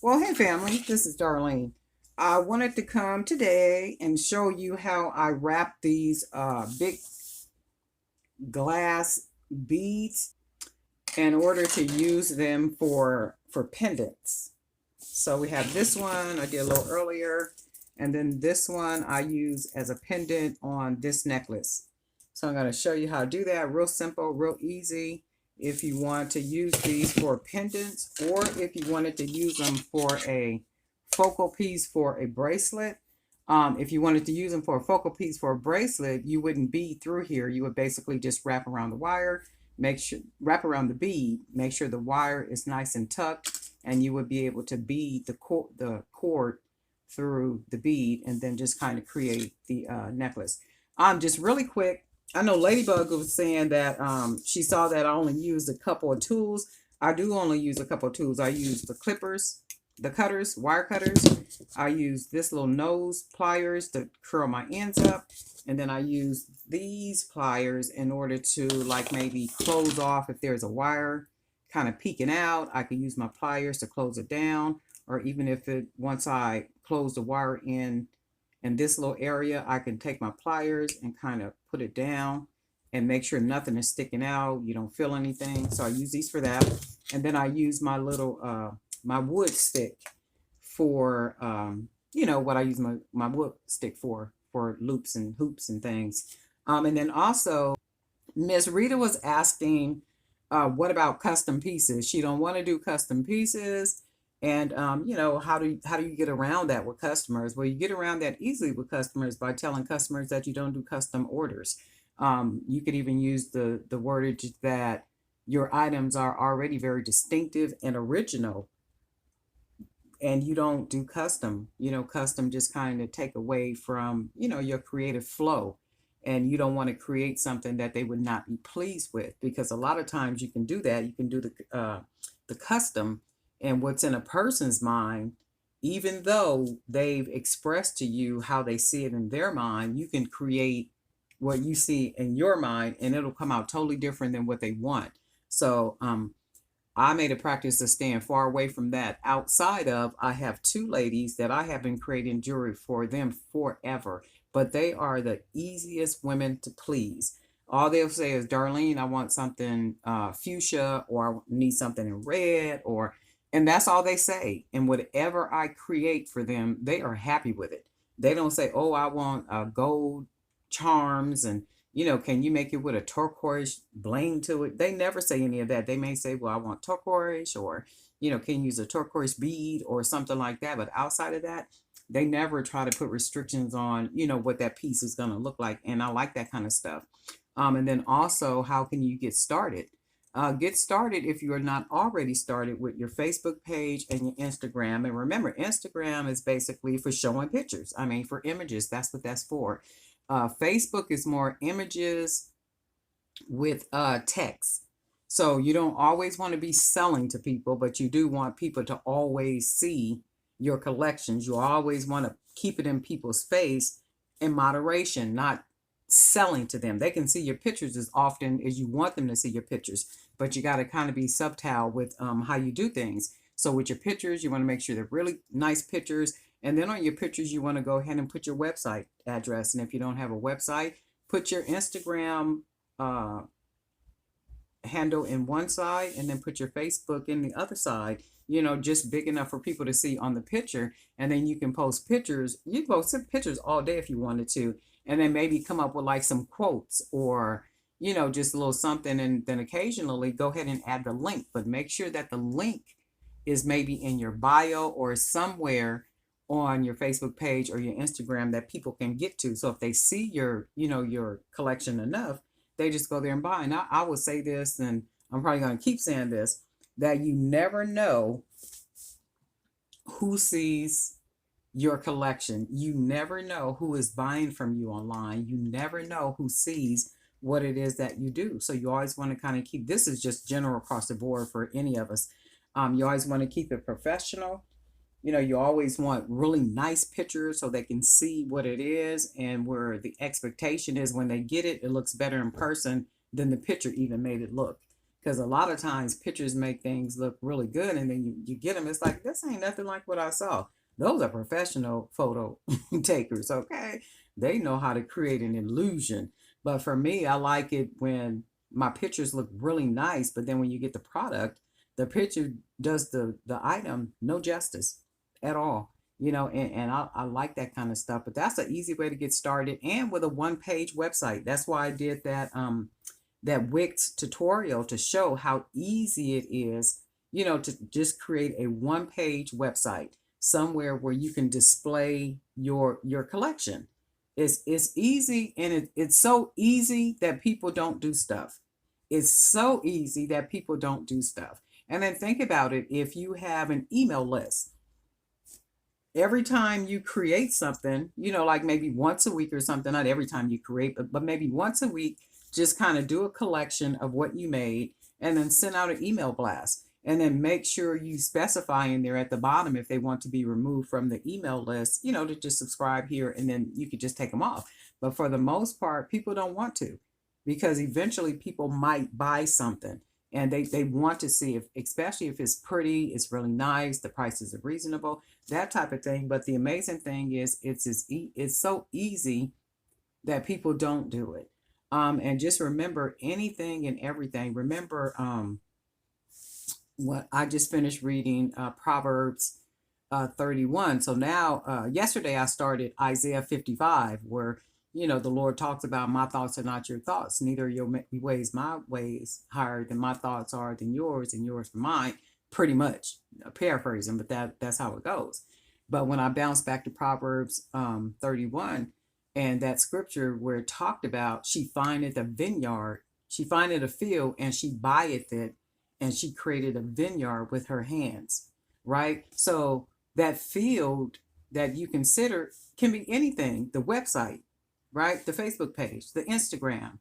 Well, hey family, this is Darlene. I wanted to come today and show you how I wrap these big glass beads in order to use them for pendants. So we have this one I did a little earlier, and then this one I use as a pendant on this necklace. So I'm going to show you how to do that. Real simple, real easy. If you want to use these for pendants, or if you wanted to use them for a focal piece for a bracelet. If you wanted to use them for a focal piece for a bracelet, you wouldn't bead through here. You would basically just wrap around the wire, make sure wrap around the bead, make sure the wire is nice and tucked, and you would be able to bead the cord through the bead, and then just kind of create the necklace. Just really quick. I know Ladybug was saying that she saw that I only used a couple of tools. I do only use a couple of tools. I use the clippers, the cutters, wire cutters. I use this little nose pliers to curl my ends up. And then I use these pliers in order to like maybe close off if there's a wire kind of peeking out. I can use my pliers to close it down. Or even if once I close the wire in this little area, I can take my pliers and kind of put it down and make sure nothing is sticking out. You don't feel anything. So I use these for that. And then I use my little my wood stick for what I use my wood stick for loops and hoops and things. And then also Miss Rita was asking, what about custom pieces? She don't want to do custom pieces. And how do you get around that with customers? Well, you get around that easily with customers by telling customers that you don't do custom orders. You could even use the wordage that your items are already very distinctive and original, and you don't do custom. Custom just kind of take away from your creative flow, and you don't want to create something that they would not be pleased with, because a lot of times you can do that. You can do the custom, and what's in a person's mind, even though they've expressed to you how they see it in their mind, you can create what you see in your mind, and it'll come out totally different than what they want. So I made a practice of staying far away from that. Outside of, I have two ladies that I have been creating jewelry for them forever, but they are the easiest women to please. All they'll say is, Darlene, I want something fuchsia, or I need something in red, and that's all they say. And whatever I create for them, they are happy with it. They don't say, oh, I want gold charms, and can you make it with a turquoise bling to it? They never say any of that. They may say, well, I want turquoise, or can you use a turquoise bead or something like that. But outside of that, they never try to put restrictions on what that piece is going to look like. And I like that kind of stuff. And then also, how can you get started? Get started if you are not already started with your Facebook page and your Instagram. And remember, Instagram is basically for showing pictures. I mean, for images. That's what that's for. Facebook is more images with text. So you don't always want to be selling to people, but you do want people to always see your collections. You always want to keep it in people's face in moderation, not selling to them. They can see your pictures as often as you want them to see your pictures, but you got to kind of be subtle with how you do things. So with your pictures, you want to make sure they're really nice pictures. And then on your pictures, you want to go ahead and put your website address. And if you don't have a website, put your Instagram handle in one side, and then put your Facebook in the other side, just big enough for people to see on the picture. And then you can post pictures. You can post pictures all day if you wanted to. And then maybe come up with like some quotes, or just a little something. And then occasionally go ahead and add the link, but make sure that the link is maybe in your bio or somewhere on your Facebook page or your Instagram that people can get to. So if they see your collection enough, they just go there and buy. And I would say this, and I'm probably going to keep saying this, that you never know who sees your collection. You never know who is buying from you online. You never know who sees what it is that you do. So you always want to kind of keep, this is just general across the board for any of us. You always want to keep it professional. You always want really nice pictures so they can see what it is, and where the expectation is when they get it, it looks better in person than the picture even made it look. Because a lot of times pictures make things look really good, and then you get them, it's like, this ain't nothing like what I saw. Those are professional photo takers, okay? They know how to create an illusion. But for me, I like it when my pictures look really nice, but then when you get the product, the picture does the item no justice at all. And I like that kind of stuff. But that's an easy way to get started, and with a one-page website. That's why I did that Wix tutorial to show how easy it is, to just create a one-page website somewhere where you can display your collection. It's easy, and it's so easy that people don't do stuff. It's so easy that people don't do stuff. And then think about it, if you have an email list, every time you create something, like maybe once a week or something, not every time you create, but maybe once a week, just kind of do a collection of what you made and then send out an email blast. And then make sure you specify in there at the bottom if they want to be removed from the email list, to just subscribe here, and then you could just take them off. But for the most part, people don't want to, because eventually people might buy something and they want to see, if especially if it's pretty, it's really nice, the prices are reasonable, that type of thing. But the amazing thing is it's so easy that people don't do it. And just remember, anything and everything. Remember, what I just finished reading, Proverbs 31. So now, yesterday I started Isaiah 55, where the Lord talks about, my thoughts are not your thoughts, neither are your ways my ways, higher than my thoughts are than yours, and yours than mine. Pretty much paraphrasing, but that's how it goes. But when I bounce back to Proverbs 31, and that scripture where it talked about, she findeth a vineyard, she findeth a field, and she buyeth it, and she created a vineyard with her hands, right? So that field that you consider can be anything, the website, right? The Facebook page, the Instagram,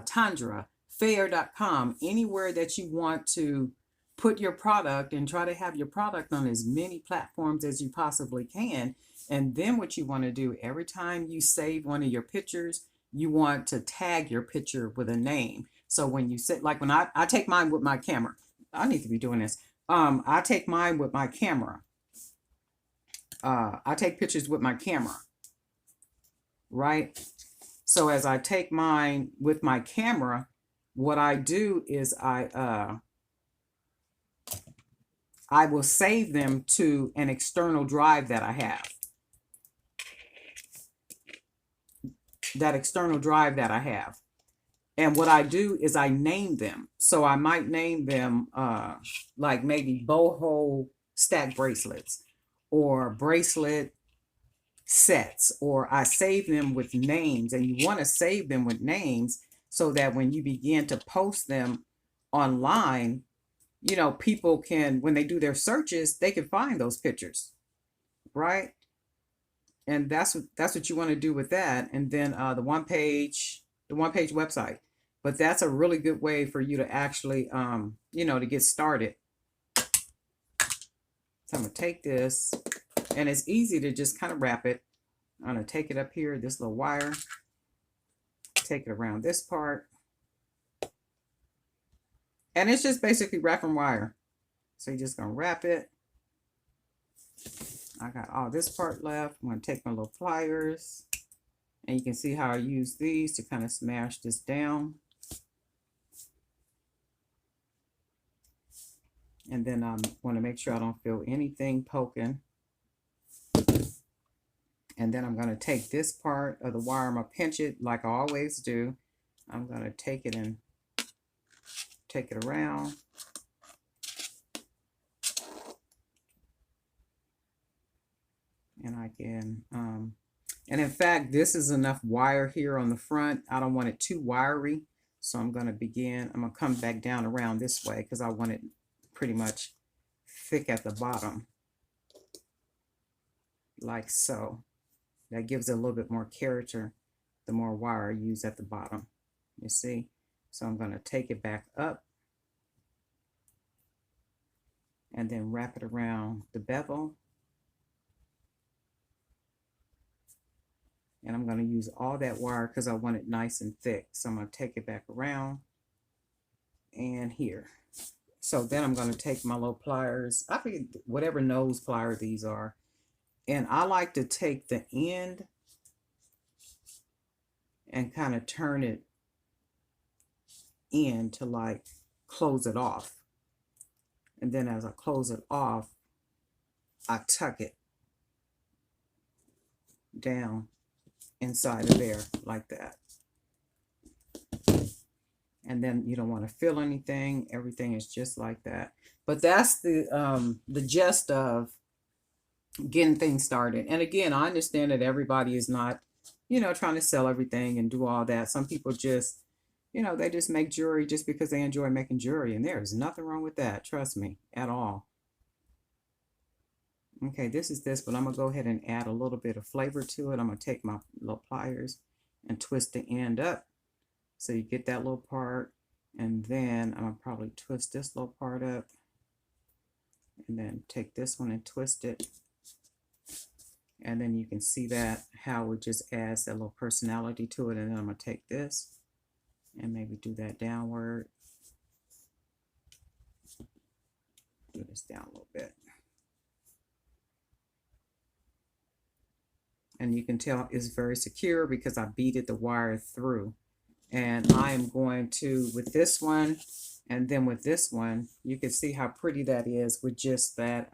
Tundra, fair.com, anywhere that you want to put your product, and try to have your product on as many platforms as you possibly can. And then what you want to do, every time you save one of your pictures, you want to tag your picture with a name. So when you sit, like when I take mine with my camera, I need to be doing this. I take mine with my camera. I take pictures with my camera, right? So as I take mine with my camera, what I do is I will save them to an external drive that I have. That external drive that I have. And what I do is I name them. So I might name them like maybe boho stack bracelets, or bracelet sets, or I save them with names. And you want to save them with names so that when you begin to post them online, people can, when they do their searches, they can find those pictures, right? And that's what you want to do with that. And then the one page website. But that's a really good way for you to actually, to get started. So I'm going to take this, and it's easy to just kind of wrap it. I'm going to take it up here, this little wire, take it around this part. And it's just basically wrapping wire. So you're just going to wrap it. I got all this part left. I'm going to take my little pliers, and you can see how I use these to kind of smash this down. And then I want to make sure I don't feel anything poking. And then I'm going to take this part of the wire, I'm going to pinch it like I always do. I'm going to take it and take it around. And I can, and in fact, this is enough wire here on the front. I don't want it too wiry. So I'm going to come back down around this way, because I want it pretty much thick at the bottom, like so. That gives it a little bit more character, the more wire I use at the bottom, you see. So I'm going to take it back up and then wrap it around the bevel. And I'm going to use all that wire because I want it nice and thick. So I'm going to take it back around and here. So then I'm going to take my little pliers, I forget whatever nose plier these are, and I like to take the end and kind of turn it in to like close it off. And then as I close it off, I tuck it down inside of there like that. And then you don't want to feel anything. Everything is just like that. But that's the gist of getting things started. And again, I understand that everybody is not, you know, trying to sell everything and do all that. Some people just, you know, they just make jewelry just because they enjoy making jewelry. And there is nothing wrong with that. Trust me, at all. Okay, this is this, but I'm going to go ahead and add a little bit of flavor to it. I'm going to take my little pliers and twist the end up. So you get that little part, and then I'm going to probably twist this little part up, and then take this one and twist it. And then you can see that how it just adds that little personality to it. And then I'm going to take this and maybe do that downward. Do this down a little bit. And you can tell it's very secure because I beaded the wire through. And I am going to, with this one, and then with this one, you can see how pretty that is with just that,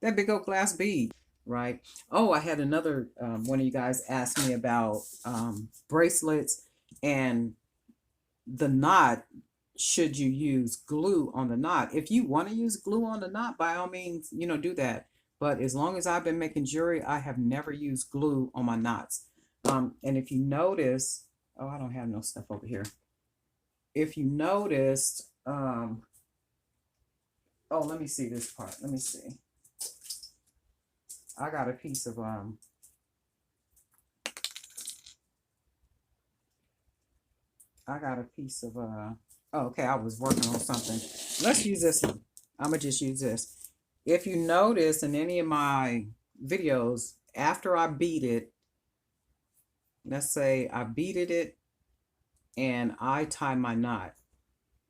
that big old glass bead, right? Oh, I had another, one of you guys asked me about bracelets and the knot. Should you use glue on the knot? If you want to use glue on the knot, by all means, you know, do that. But as long as I've been making jewelry, I have never used glue on my knots. And if you notice, oh, I don't have no stuff over here. If you noticed, oh, let me see this part. Let me see. I got a piece of, oh, okay, I was working on something. Let's use this one. I'm going to just use this. If you notice in any of my videos, after I beat it, let's say I beaded it and I tie my knot.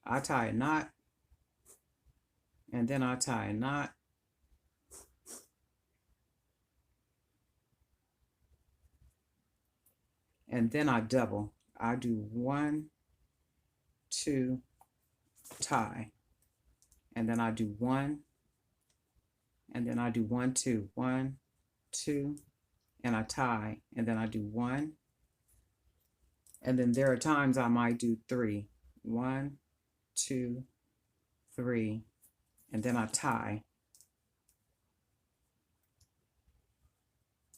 I tie a knot and then I tie a knot. And then I double. I do 1, 2, tie. And then I do 1. And then I do 1, 2, 1, 2. And I tie. And then I do 1. And then there are times I might do 3. 1, 2, 3. And then I tie.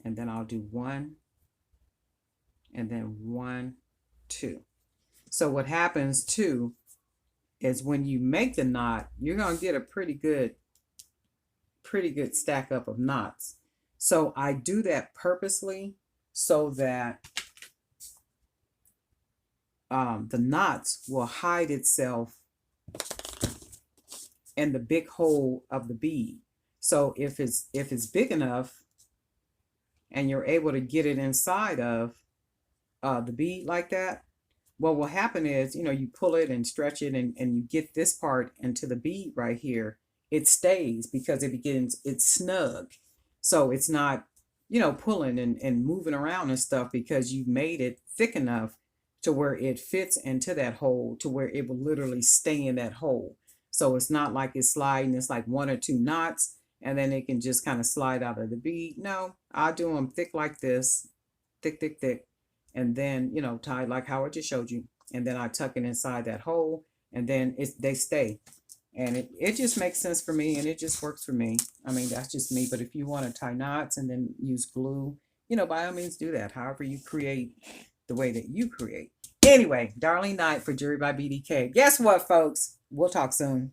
And then I'll do 1. And then 1, 2. So what happens too is when you make the knot, you're going to get a pretty good stack up of knots. So I do that purposely so that the knots will hide itself in the big hole of the bead. So if it's big enough and you're able to get it inside of the bead like that, what will happen is, you know, you pull it and stretch it and you get this part into the bead right here. It stays because it's snug. So it's not, you know, pulling and moving around and stuff because you've made it thick enough to where it fits into that hole to where it will literally stay in that hole. So it's not like it's sliding. It's like 1 or 2 knots and then it can just kind of slide out of the bead. No, I do them thick like this, thick, thick, thick. And then, you know, tied like how I just showed you. And then I tuck it inside that hole and then they stay. And it just makes sense for me and it just works for me. I mean, that's just me. But if you want to tie knots and then use glue, you know, by all means do that. However you create the way that you create. Anyway, Darlene Knight for Jewelry by BDK. Guess what, folks? We'll talk soon.